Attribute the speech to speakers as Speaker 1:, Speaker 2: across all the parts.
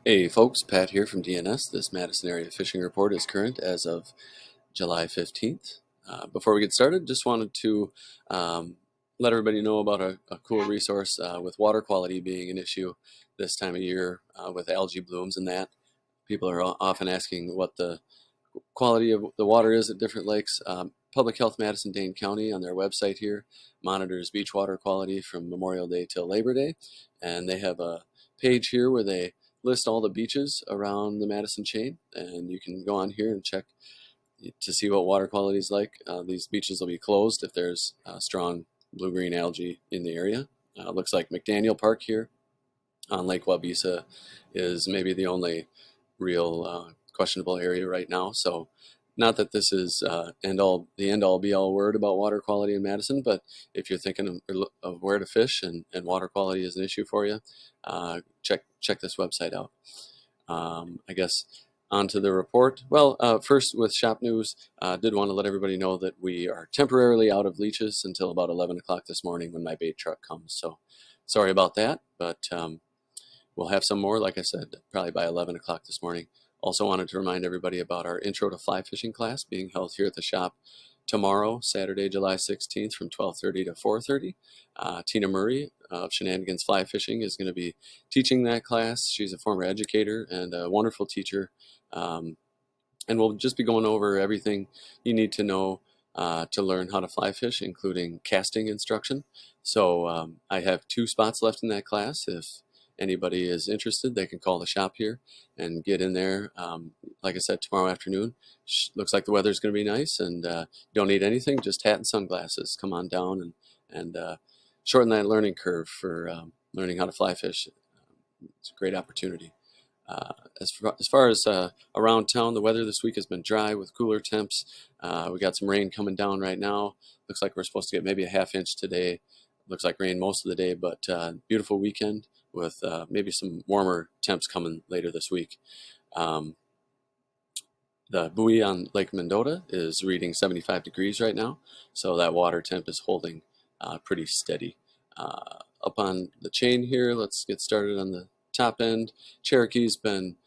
Speaker 1: Hey folks, Pat here from DNS. This Madison area fishing report is current as of July 15th. Before we get started, just wanted to let everybody know about a cool resource with water quality being an issue this time of year with algae blooms and that. People are often asking what the quality of the water is at different lakes. Public Health Madison-Dane County on their website here monitors beach water quality from Memorial Day till Labor Day, and they have a page here where they list all the beaches around the Madison chain, and you can go on here and check to see what water quality is like. These beaches will be closed if there's strong blue-green algae in the area. Looks like McDaniel Park here on Lake Wabisa is maybe the only real questionable area right now. So not that this is the end all be all word about water quality in Madison, but if you're thinking of where to fish and water quality is an issue for you, check this website out. I guess onto the report. Well, first with shop news, did want to let everybody know that we are temporarily out of leeches until about 11 o'clock this morning when my bait truck comes. So sorry about that, but we'll have some more, like I said, probably by 11 o'clock this morning. Also wanted to remind everybody about our Intro to Fly Fishing class being held here at the shop tomorrow, Saturday, July 16th from 12:30 to 4:30. Tina Murray of Shenanigans Fly Fishing is going to be teaching that class. She's a former educator and a wonderful teacher. And we'll just be going over everything you need to know to learn how to fly fish, including casting instruction. So I have 2 spots left in that class. If anybody is interested, they can call the shop here and get in there. Like I said, tomorrow afternoon. Looks like the weather's going to be nice, and you don't need anything, just hat and sunglasses. Come on down and shorten that learning curve for learning how to fly fish. It's a great opportunity. As far as around town, the weather this week has been dry with cooler temps. We got some rain coming down right now. Looks like we're supposed to get maybe a ½ inch today. Looks like rain most of the day, but beautiful weekend with maybe some warmer temps coming later this week. The buoy on Lake Mendota is reading 75 degrees right now, so that water temp is holding pretty steady. Up on the chain here, let's get started on the top end. Cherokee's been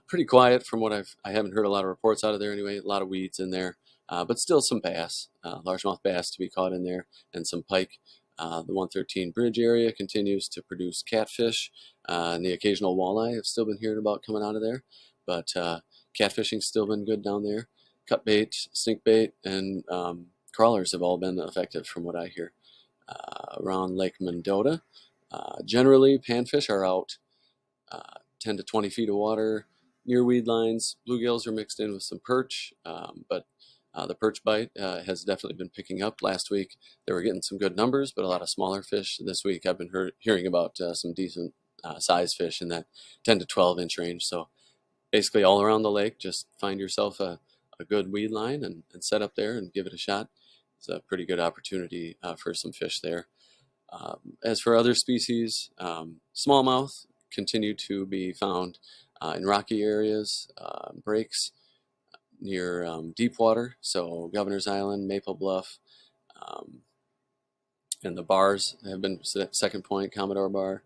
Speaker 1: pretty quiet from what I haven't heard a lot of reports out of there anyway. A lot of weeds in there, but still some bass, largemouth bass to be caught in there, and some pike. The 113 bridge area continues to produce catfish, and the occasional walleye I've still been hearing about coming out of there, but catfishing's still been good down there. Cut bait, stink bait, and crawlers have all been effective from what I hear. Around Lake Mendota, generally panfish are out 10 to 20 feet of water near weed lines. Bluegills are mixed in with some perch, but the perch bite has definitely been picking up. Last week they were getting some good numbers, but a lot of smaller fish. This week I've been hearing about some decent size fish in that 10 to 12 inch range. So basically all around the lake, just find yourself a good weed line and set up there and give it a shot. It's a pretty good opportunity for some fish there. As for other species, smallmouth continue to be found in rocky areas, breaks near deep water, so Governor's Island, Maple Bluff, and the bars have been Second Point, Commodore Bar.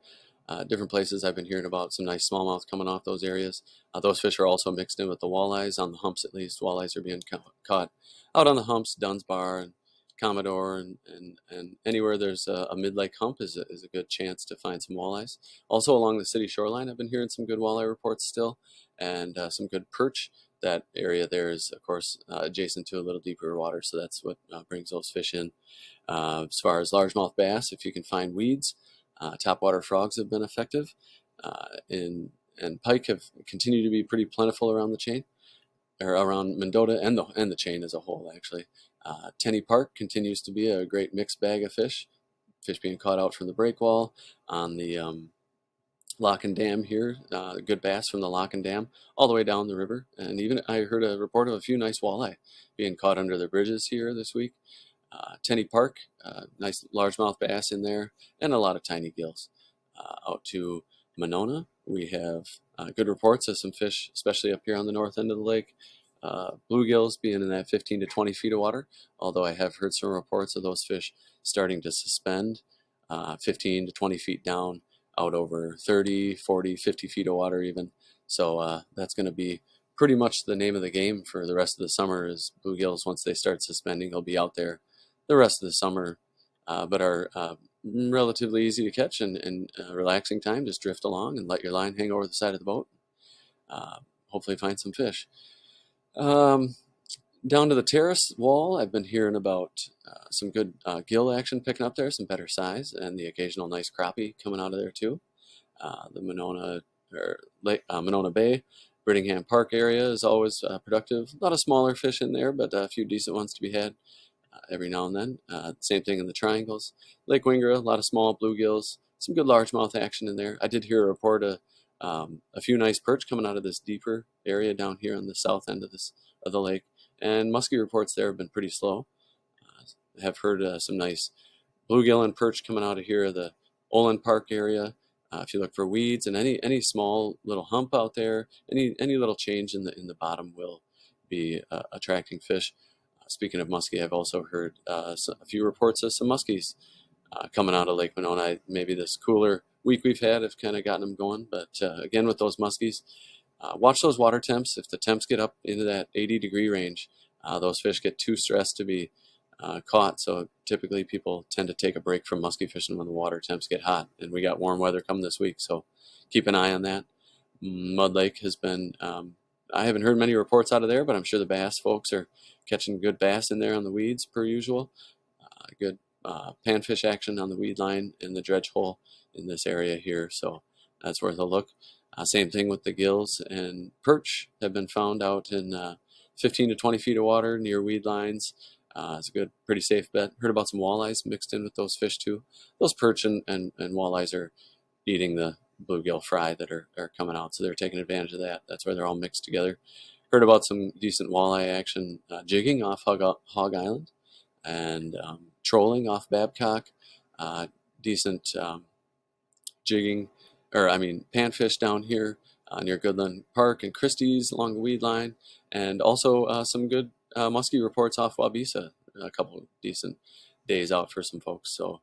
Speaker 1: Different places I've been hearing about some nice smallmouth coming off those areas. Those fish are also mixed in with the walleyes on the humps. At least walleyes are being caught out on the humps, Dunn's Bar and Commodore, and anywhere there's a mid-lake hump is a good chance to find some walleyes. Also along the city shoreline, I've been hearing some good walleye reports still, and some good perch. That area there is, of course, adjacent to a little deeper water, so that's what brings those fish in. As far as largemouth bass, if you can find weeds, topwater frogs have been effective, and pike have continued to be pretty plentiful around the chain, or around Mendota and the chain as a whole, actually. Tenney Park continues to be a great mixed bag of fish being caught out from the breakwall on the Lock and Dam here, good bass from the Lock and Dam all the way down the river, and even I heard a report of a few nice walleye being caught under the bridges here this week. Tenney Park, nice largemouth bass in there, and a lot of tiny gills. Out to Monona, we have good reports of some fish, especially up here on the north end of the lake. Bluegills being in that 15 to 20 feet of water, although I have heard some reports of those fish starting to suspend 15 to 20 feet down out over 30, 40, 50 feet of water even. So that's going to be pretty much the name of the game for the rest of the summer is bluegills. Once they start suspending, they'll be out there the rest of the summer, but are relatively easy to catch and relaxing time. Just drift along and let your line hang over the side of the boat. Hopefully find some fish. Down to the terrace wall, I've been hearing about some good gill action picking up there, some better size, and the occasional nice crappie coming out of there too. The Monona Bay, Brittingham Park area is always productive. A lot of smaller fish in there, but a few decent ones to be had every now and then. Same thing in the triangles. Lake Wingra, a lot of small bluegills, some good largemouth action in there. I did hear a report of a few nice perch coming out of this deeper area down here on the south end of the lake. And muskie reports there have been pretty slow. I have heard some nice bluegill and perch coming out of here, the Olin Park area. If you look for weeds and any small little hump out there, any little change in the bottom will be attracting fish. Speaking of muskie, I've also heard a few reports of some muskies coming out of Lake Monona. Maybe this cooler week we've had have kind of gotten them going. But again, with those muskies, watch those water temps. If the temps get up into that 80-degree range, those fish get too stressed to be caught. So typically people tend to take a break from muskie fishing when the water temps get hot. And we got warm weather coming this week, so keep an eye on that. Mud Lake has been, I haven't heard many reports out of there, but I'm sure the bass folks are catching good bass in there on the weeds per usual. Good panfish action on the weed line in the dredge hole in this area here, so that's worth a look. Same thing with the gills and perch have been found out in 15 to 20 feet of water near weed lines. It's a good, pretty safe bet. Heard about some walleyes mixed in with those fish too. Those perch and walleyes are eating the bluegill fry that are coming out, so they're taking advantage of that. That's why they're all mixed together. Heard about some decent walleye action jigging off Hog Island and trolling off Babcock. Decent jigging, panfish down here near Goodland Park and Christie's along the weed line, and also some good muskie reports off Wabisa. A couple of decent days out for some folks. So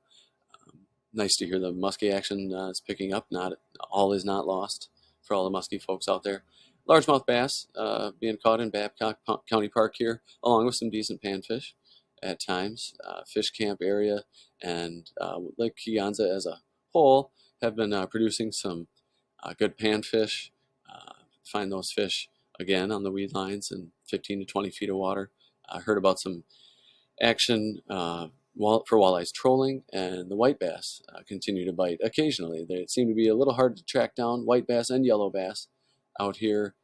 Speaker 1: nice to hear the muskie action is picking up. Not all is not lost for all the muskie folks out there. Largemouth bass being caught in Babcock County Park here, along with some decent panfish at times. Fish camp area and Lake Keonsa as a whole have been producing some good panfish. Find those fish again on the weed lines in 15 to 20 feet of water. I heard about some action for walleyes trolling, and the white bass continue to bite occasionally. They seem to be a little hard to track down, white bass and yellow bass out here.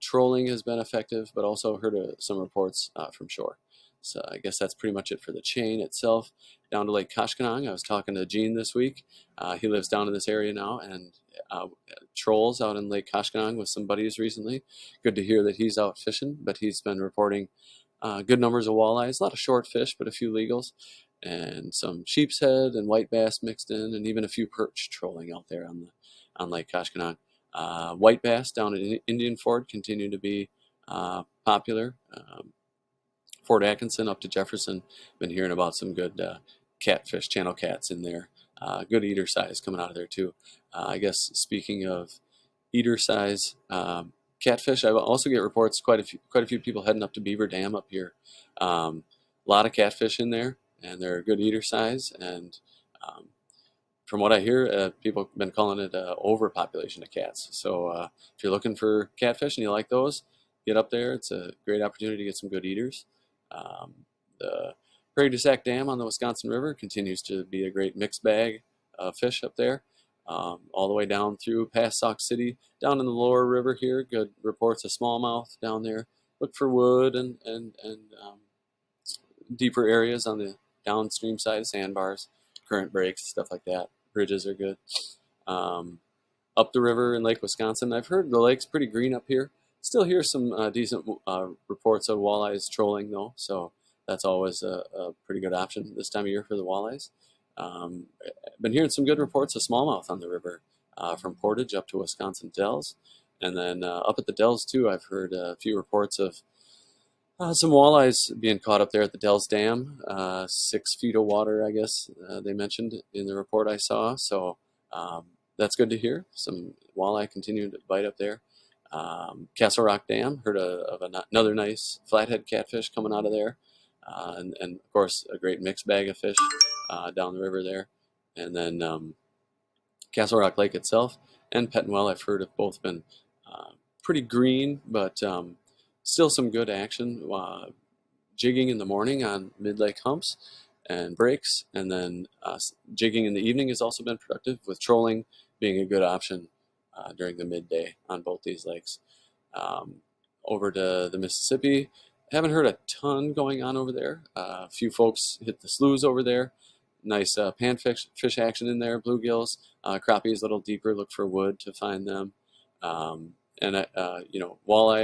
Speaker 1: Trolling has been effective, but also heard some reports from shore. So I guess that's pretty much it for the chain itself. Down to Lake Koshkonong, I was talking to Gene this week. He lives down in this area now, and trolls out in Lake Koshkonong with some buddies recently. Good to hear that he's out fishing, but he's been reporting good numbers of walleyes, a lot of short fish, but a few legals, and some sheep's head and white bass mixed in, and even a few perch trolling out there on Lake Koshkonong. White bass down at Indian Ford continue to be popular. Fort Atkinson up to Jefferson, been hearing about some good catfish, channel cats in there. Good eater size coming out of there too. I guess speaking of eater size catfish, I also get reports quite a few people heading up to Beaver Dam up here. A lot of catfish in there, and they're a good eater size. And from what I hear, people have been calling it overpopulation of cats. So if you're looking for catfish and you like those, get up there. It's a great opportunity to get some good eaters. The Prairie du Sac Dam on the Wisconsin River continues to be a great mixed bag of fish up there, all the way down through past Sauk City, down in the lower river here. Good reports of smallmouth down there. Look for wood and deeper areas on the downstream side, sandbars, current breaks, stuff like that. Bridges are good. Up the river in Lake Wisconsin, I've heard the lake's pretty green up here. Still hear some decent reports of walleyes trolling though, so that's always a pretty good option this time of year for the walleyes. Been hearing some good reports of smallmouth on the river from Portage up to Wisconsin Dells, and then up at the Dells too. I've heard a few reports of some walleyes being caught up there at the Dells Dam. 6 feet of water, I guess they mentioned in the report I saw. So that's good to hear. Some walleye continue to bite up there. Castle Rock Dam, heard of another nice flathead catfish coming out of there. And of course, a great mixed bag of fish down the river there. And then Castle Rock Lake itself and Pettenwell, I've heard, have both been pretty green, but still some good action. Jigging in the morning on mid-lake humps and breaks, and then jigging in the evening has also been productive, with trolling being a good option during the midday on both these lakes. Over to the Mississippi, haven't heard a ton going on over there. A few folks hit the sloughs over there. Nice panfish action in there, bluegills, crappies a little deeper, look for wood to find them. Walleye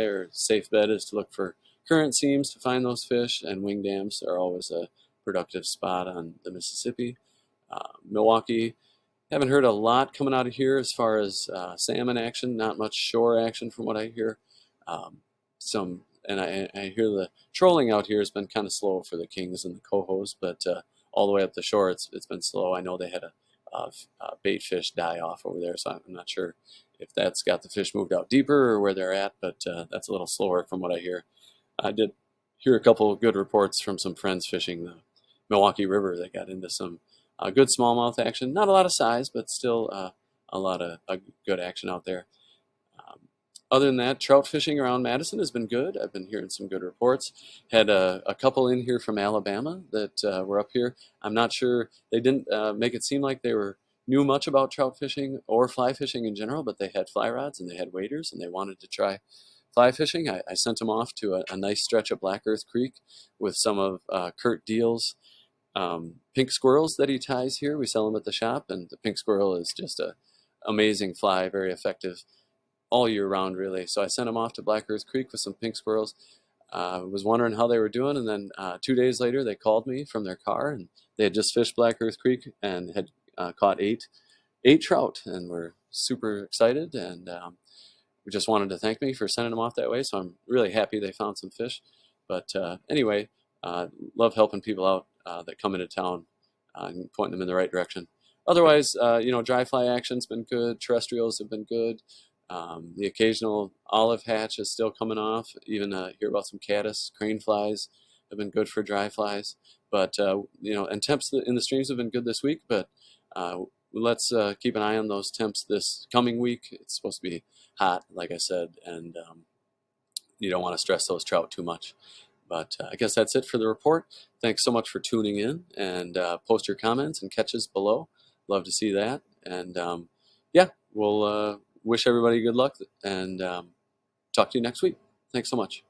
Speaker 1: or safe bet is to look for current seams to find those fish, and wing dams are always a productive spot on the Mississippi. Milwaukee, haven't heard a lot coming out of here as far as salmon action, not much shore action from what I hear. I hear the trolling out here has been kind of slow for the kings and the cohos, but all the way up the shore it's been slow. I know they had a bait fish die off over there, so I'm not sure if that's got the fish moved out deeper or where they're at, but that's a little slower from what I hear. I did hear a couple of good reports from some friends fishing the Milwaukee River that got into some good smallmouth action. Not a lot of size, but still a lot of good action out there. Other than that, trout fishing around Madison has been good. I've been hearing some good reports. Had a couple in here from Alabama that were up here. I'm not sure, they didn't make it seem like they knew much about trout fishing or fly fishing in general, but they had fly rods and they had waders and they wanted to try fly fishing. I sent them off to a nice stretch of Black Earth Creek with some of Kurt Deal's pink squirrels that he ties here. We sell them at the shop, and the pink squirrel is just a amazing fly, very effective all year round, really. So I sent them off to Black Earth Creek with some pink squirrels. Was wondering how they were doing, and then 2 days later they called me from their car, and they had just fished Black Earth Creek and had caught eight trout, and were super excited, and just wanted to thank me for sending them off that way. So I'm really happy they found some fish. But anyway, love helping people out that come into town and pointing them in the right direction. Otherwise, dry fly action's been good. Terrestrials have been good. The occasional olive hatch is still coming off. Even hear about some caddis, crane flies have been good for dry flies. But and temps in the streams have been good this week. But let's keep an eye on those temps this coming week. It's supposed to be hot, like I said, and you don't want to stress those trout too much. But I guess that's it for the report. Thanks so much for tuning in, and post your comments and catches below. Love to see that. And we'll wish everybody good luck, and talk to you next week. Thanks so much.